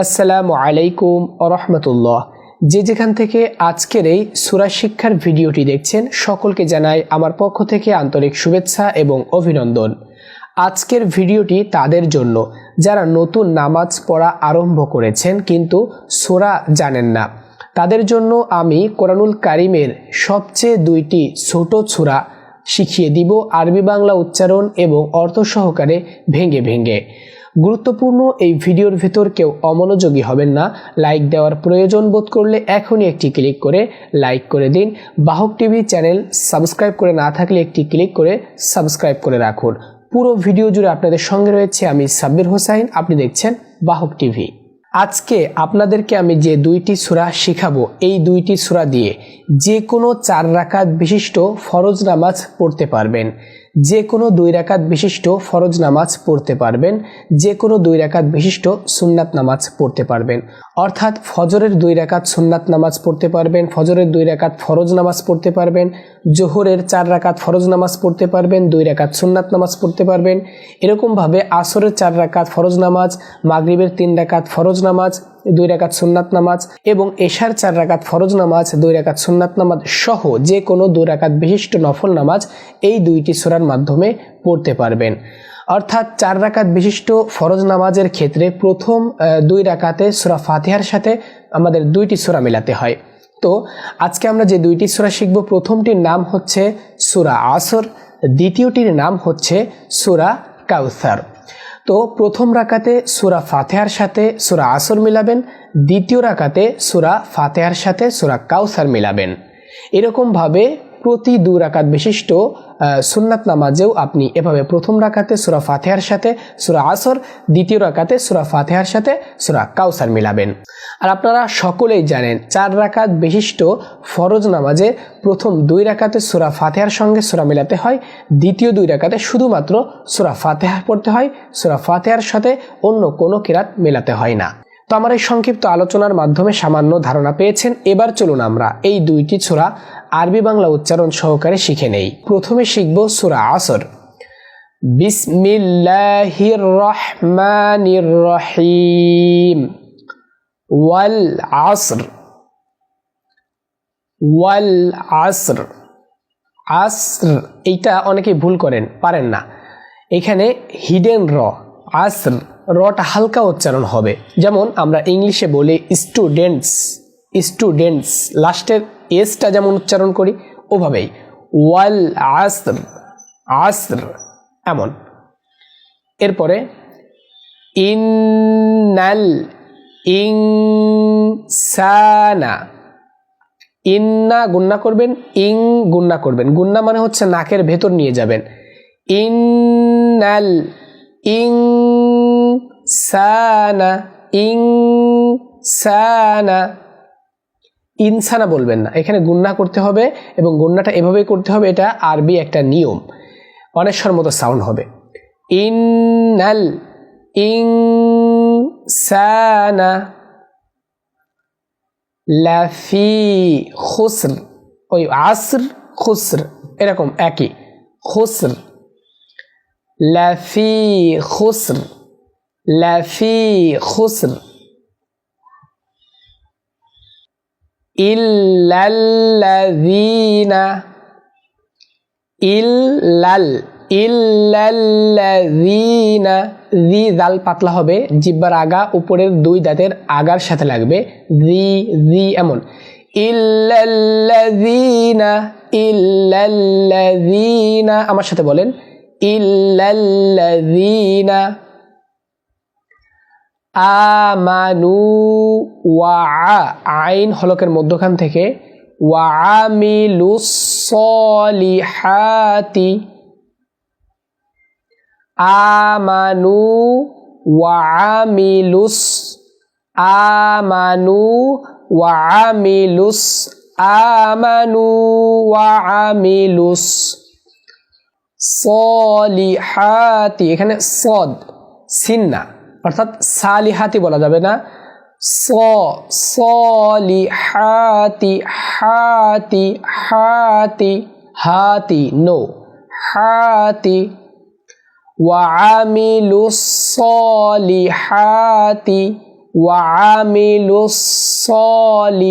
আসসালামু আলাইকুম ওয়া রাহমাতুল্লাহ। যে যেখান থেকে আজকের এই সূরা শিক্ষার ভিডিওটি দেখছেন সকলকে জানাই আমার পক্ষ থেকে আন্তরিক শুভেচ্ছা এবং অভিনন্দন। আজকের ভিডিওটি তাদের জন্য যারা নতুন নামাজ পড়া আরম্ভ করেছেন কিন্তু সূরা জানেন না। তাদের জন্য আমি কোরআনুল কারীমের সবচেয়ে দুইটি ছোট সূরা শিখিয়ে দিব আরবি বাংলা উচ্চারণ এবং অর্থ সহকারে ভেঙে ভেঙে। গুরুত্বপূর্ণ এই ভিডিওর ভেতর কেউ অমনোযোগী হবেন না। লাইক দেওয়ার প্রয়োজন বোধ করলে এখনই একটি ক্লিক করে লাইক করে দিন। বাহক টিভি চ্যানেল সাবস্ক্রাইব করে না থাকলে একটি ক্লিক করে সাবস্ক্রাইব করে রাখুন। পুরো ভিডিও জুড়ে আপনাদের সঙ্গে রয়েছে আমি সাব্বির হোসাইন, আপনি দেখছেন বাহক টিভি। আজকে আপনাদেরকে আমি যে দুইটি সূরা শিখাবো এই দুইটি সূরা দিয়ে যে কোনো 4 রাকাত বিশিষ্ট ফরজ নামাজ পড়তে পারবেন। যে কোনো 2 রাকাত বিশিষ্ট ফরজ নামাজ পড়তে পারবেন, যে কোনো 2 রাকাত বিশিষ্ট সুন্নাত নামাজ পড়তে পারবেন। অর্থাৎ ফজরের 2 রাকাত সুন্নাত নামাজ পড়তে পারবেন, ফজরের 2 রাকাত ফরজ নামাজ পড়তে পারবেন, জোহরের 4 রাকাত ফরজ নামাজ পড়তে পারবেন, 2 রাকাত সুন্নাত নামাজ পড়তে পারবেন। এরকমভাবে আসরের 4 রাকাত ফরজ নামাজ, মাগরিবের 3 রাকাত ফরজ নামাজ, 2 রাকাত সুন্নাত নামাজ এবং এশার 4 রাকাত ফরজ নামাজ, 2 রাকাত সুন্নাত নামাজ সহ যে কোনো 2 রাকাত বিশিষ্ট নফল নামাজ এই দুইটি সূরার মাধ্যমে পড়তে পারবেন। অর্থাৎ 4 রাকাত বিশিষ্ট ফরজ নামাজের ক্ষেত্রে প্রথম 2 রাকাতে সূরা ফাতিহার সাথে আমাদের দুইটি সূরা মেলাতে হয়। তো আজকে আমরা যে দুইটি সূরা শিখব, প্রথমটির নাম হচ্ছে সূরা আসর, দ্বিতীয়টির নাম হচ্ছে সূরা কাউসার। তো প্রথম রাকাতে সূরা ফাতিহার সাথে সূরা আসর মিলাবেন, দ্বিতীয় রাকাতে সূরা ফাতিহার সাথে সূরা কাউসার মিলাবেন। এরকমভাবে প্রতি 2 রাকাত বিশিষ্ট সুন্নাত নামাজেও আপনি এভাবে প্রথম রাকাতে সূরা ফাতিহার সাথে সূরা আসর, দ্বিতীয় রাকাতে সূরা ফাতিহার সাথে সূরা কাউসার মিলাবেন। আর আপনারা সকলেই জানেন 4 রাকাত বিশিষ্ট ফরজ নামাজে প্রথম 2 রাকাতে সূরা ফাতিহার সঙ্গে সূরা মিলাতে হয়, দ্বিতীয় 2 রাকাতে শুধুমাত্র সূরা ফাতিহা পড়তে হয়, সূরা ফাতিহার সাথে অন্য কোনো কিরাত মেলাতে হয় না। তো আমার এই সংক্ষিপ্ত আলোচনার মাধ্যমে সামান্য ধারণা পেয়েছেন। এবার চলুন আমরা এই দুইটি সূরা আরবি বাংলা উচ্চারণ সহকারে শিখে নেই। প্রথমে শিখব সূরা আসর। বিসমিল্লাহির রহমানির রহিম। ওয়াল আসর, ওয়াল আসর। আসর এইটা অনেকেই ভুল করেন, পারেন না। এখানে হিডেন র, আসর রটা হালকা উচ্চারণ হবে। যেমন আমরা ইংলিশে বলি স্টুডেন্টস, স্টুডেন্টস লাস্টের এসটা যেমন উচ্চারণ করি ওভাবেই ওয়াল আসর, আসর এমন। এরপরে ইন্নাল ইনসানা, ইন্না গুন্না করবেন, ইং গুন্না করবেন। গুন্না মানে হচ্ছে নাকের ভেতর নিয়ে যাবেন। ইন্নাল ইনসানা, ইনসানা। ইনসানা বলবেন না, এখানে গুন্না করতে হবে এবং গুন্নাটা এভাবেই করতে হবে। এটা আরবি একটা নিয়ম, অনেশ্বর মতো সাউন্ড হবে। ইন্নাল ইনসানা লাফি খুসর, ওই আসর খুসর এরকম একই, খুসর লাফি খুসর, লাফি খুসর। ইল্লাল্লাযীনা, ইল্লাল ইল্লাল্লাযীনা, জি জাল পাতলা হবে, জিহ্বার আগা উপরের 2 দাঁতের আগার সাথে লাগবে, জি জি এমন। ইল্লাল্লাযীনা, ইল্লাল্লাযীনা আমার সাথে বলেন ইল্লাল্লাযীনা আমানু ওয়া আইন হলকের মধ্যখান থেকে ওয়া আমিলুস সলিহাতি, আমানু ওয়া আমিলুস, আমানু ওয়া আমিলুস, আমানু ওয়া আমিলুস সলিহাতি। এখানে সদ সিন্না, অর্থাৎ সালিহাতি বলা যাবে না, সলিহাতি, হাতি হাতি, হাতি নো, হাতি। ওয়া আমিলুস সলিহাতি وعملوا الصالحات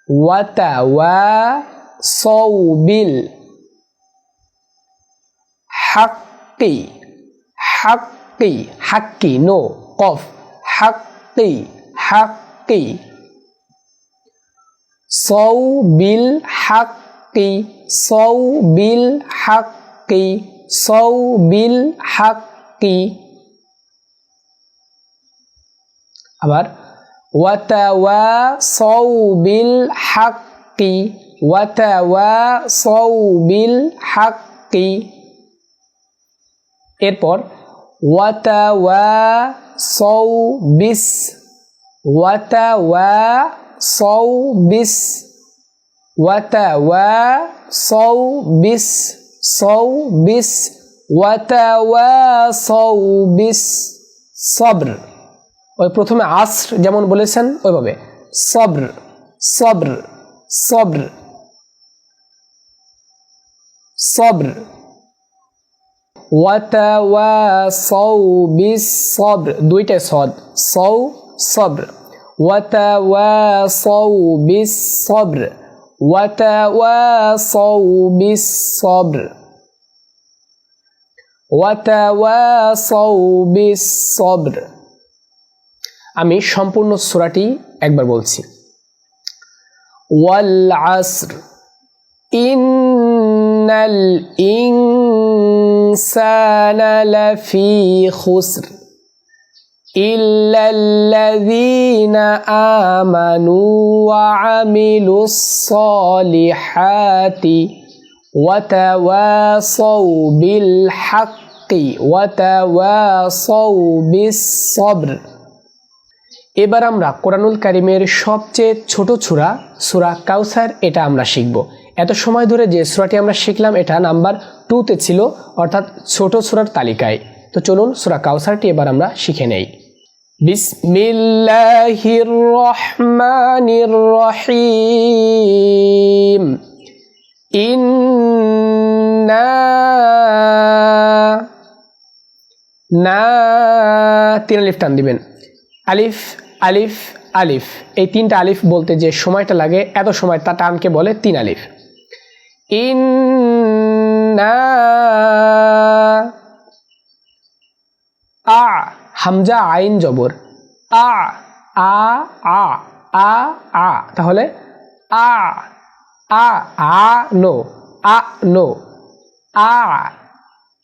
وتواصوا بالحق حقي no قف حقي صوا بالحق আবার وتواصوا بالحق এরপর وتواصوا بالصبر ওই প্রথমে আসর যেমন বলেছেন ওইভাবে সবর وتواصوا بالصبر দুইটা সদ صبر وتواصوا بالصبر আমি সম্পূর্ণ সূরাটি একবার বলছি ওয়াল আসর ইন্নাল ইনসানা লাফি খুসর ইল্লাল্লাযীনা আমানু ওয়া আমিলুস সালিহাতি ওয়া তাওয়াসাউ বিল হাক্কি ওয়া তাওয়াসাউ বিস সবর। এবার আমরা কোরআনুল কারীমের সবচেয়ে ছোট সূরা কাউসার এটা আমরা শিখব। এত সময় ধরে যে সূরাটি আমরা শিখলাম এটা নাম্বার 2 ছিল, অর্থাৎ ছোট সূরার তালিকায়। তো চলুন সূরা কাউসারটি এবার আমরা শিখে নেই। বিসমিল্লাহির রহমানির রহিম ইন্না তিন আলিফ টান দিবেন। আলিফ আলিফ আলিফ, এই তিনটা আলিফ বলতে যে সময়টা লাগে এত সময় তা টানকে বলে 3 আলিফ। ইন্না আ হামজা আইন জবর আ আ আ আ আ, তাহলে আ আ আ নো আ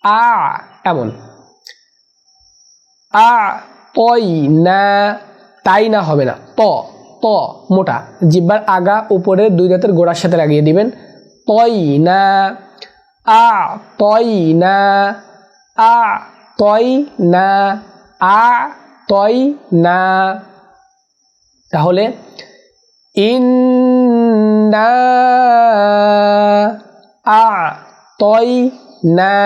আ এমন। আ তই না তাই না হবে না, ত মোটা জিহ্বার আগা উপরে 2 দাঁতের গোড়ার সাথে লাগিয়ে দিবেন। তই না আ তই না আ তই না আ তই না, তাহলে ইন্না আ তই না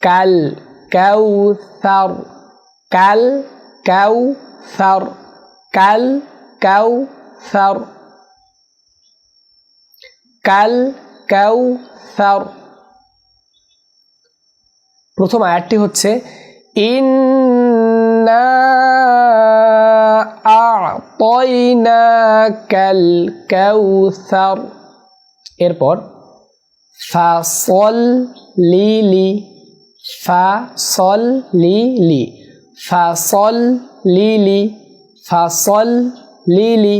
কাল কাউসার কাল কাউসার কাল কাউসার কাল কাউসার। প্রথম আয়াতটি হচ্ছে ইন্না আ'তাইনাকাল কাউসার। এরপর ফাসল্লি ফাসল্লি ফাসল্লি ফাসল্লি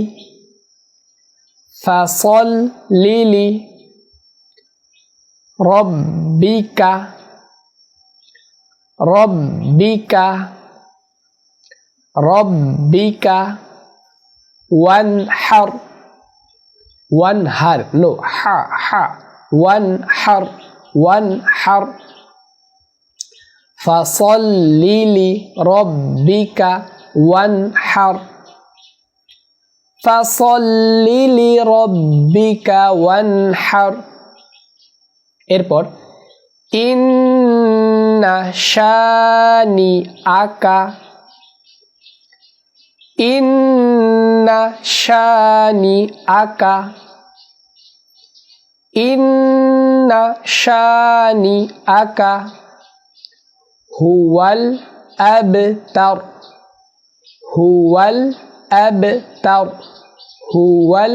ফাসল্লি রব্বিকা রব্বিকা রব্বিকা ওয়ানহার ওয়ানহার নো হা হা ওয়ানহার ওয়ানহার ফাসল্লি লিরব্বিকা ওয়ানহার ফাসল্লি লিরব্বিকা ওয়ানহার। এরপর ইন্না শানি আকা ইন্না শানি আকা, ইন্না শানি আকা হুয়াল আবতার, হুয়াল আবতার, হুয়াল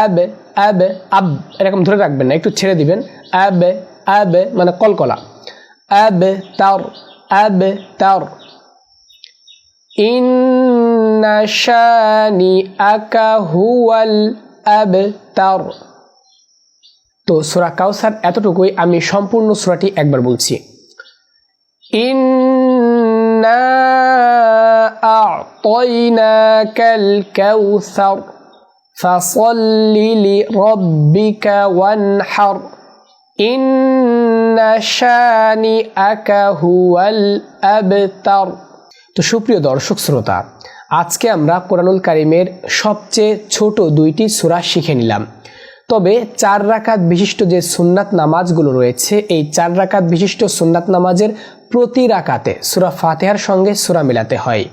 আব আব আব, এরকম ধরে রাখবেন না, একটু ছেড়ে দিবেন। আব আব মানে কলকলা, আবতার আবতার। ইন্না শানিআকা হুয়াল আবতার। তো সূরা কাউসার এতটুকুই, আমি সম্পূর্ণ সূরাটি একবার বলছি। ইন্না আ'তাইনাকাল কাউসার ফাসাল্লি লিরাব্বিকা ওয়ানহার ইন্না শানিআকা হুয়াল আবতার। তো সুপ্রিয় দর্শক শ্রোতা, আজকে আমরা কোরআনুল কারীমের সবচেয়ে ছোট 2টি সূরা শিখে নিলাম। তবে 4 রাকাত বিশিষ্ট যে সুন্নাত নামাজগুলো রয়েছে, এই 4 রাকাত বিশিষ্ট সুন্নাত নামাজের প্রতি রাকাতে সূরা ফাতিহার সঙ্গে সূরা মিলাতে হয়।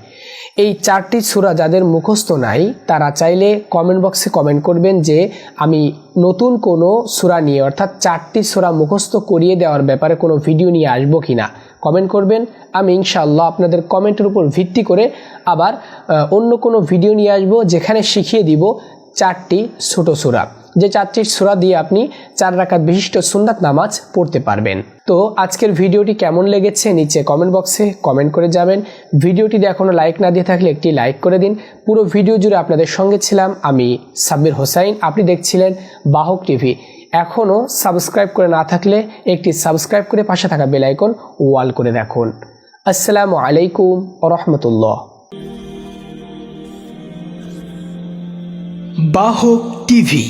এই 4টি সূরা যাদের মুখস্থ নাই তারা চাইলে কমেন্ট বক্সে কমেন্ট করবেন যে আমি নতুন কোনো সূরা নিয়ে, অর্থাৎ 4টি সূরা মুখস্থ করিয়ে দেওয়ার ব্যাপারে কোনো ভিডিও নিয়ে আসবো কিনা কমেন্ট করবেন। আমি ইনশাআল্লাহ আপনাদের কমেন্টের উপর ভিত্তি করে আবার অন্য কোনো ভিডিও নিয়ে আসবো, যেখানে শিখিয়ে দিব 4টি ছোট সূরা, যে 4টি সূরা দিয়ে আপনি 4 রাকাত বিশিষ্ট সুন্নাত নামাজ পড়তে পারবেন। তো আজকের ভিডিওটি কেমন লেগেছে নিচে কমেন্ট বক্সে কমেন্ট করে যাবেন। ভিডিওটিতে এখনও লাইক না দিয়ে থাকলে একটি লাইক করে দিন। পুরো ভিডিও জুড়ে আপনাদের সঙ্গে ছিলাম আমি সাব্বির হোসাইন, আপনি দেখছিলেন বাহক টিভি। এখনও সাবস্ক্রাইব করে না থাকলে একটি সাবস্ক্রাইব করে পাশে থাকা বেল আইকন ওয়াল করে রাখুন। আসসালামু আলাইকুম ওয়া রাহমাতুল্লাহ। বাহক টিভি।